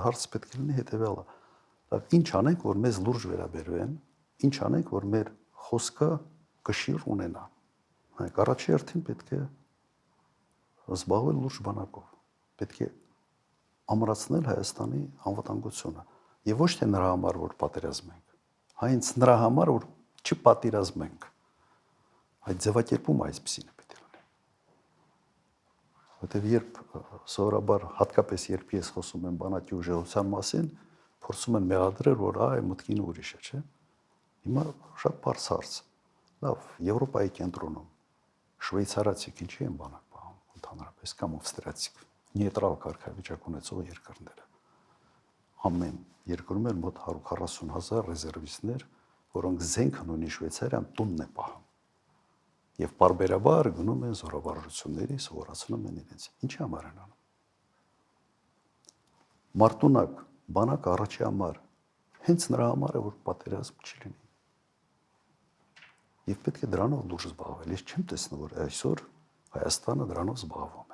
հարցը պետք է լինի հետևյալը. ինչ անենք, որ մեզ լուրջ վերաբերվեն, ինչ անենք, որ մեր խոսքը կշիռ ունենա։ Հայք առաջի հերթին պետք է զբաղվել լուրջ բանակով։ Պետք է ամրացնել Հայաստանի անվտանգությունը։ Եվ ոչ թե նրա համար, որ պատերազմենք, հենց նրա համար, որ չպատերազմենք։ Այդ ձևակերպումը այսպեսին է պետք է լինի։ Որտեւ երբ սովորաբար հատկապես երբ ես խոսում եմ բանակի ուժեղության մասին, փորձում են մեղադրել, որ այ մտքին ուրիշ է, չէ՞։ Հիմա շատ բարձ հարց։ Լավ, Եվրոպայի կենտրոնում շվեյցարացիք ինչի են բանակ պահում ընդհանրապես կամ ավստրիացիք, նեյտրալ կարգավիճակ ունեցող երկրները։ Ամեն երկրում են մոտ 140,000 ռեզերվիստներ, որոնք զենքն ունի Շվեյցարիան տունն է պահում։ Եվ բարբերաբար գնում են զորավարժությունների, սովորացնում են իրենց։ Ինչի համար են անում։ Մարտունակ բանակ առաջի համար հենց նրա համար է, որ պատերազմ չլինի։ Եվ պետք է դրանով լուրջ զբաղվել։ Ես չեմ տեսնում, որ այսօր Հայաստանը դրանով զբաղվում է։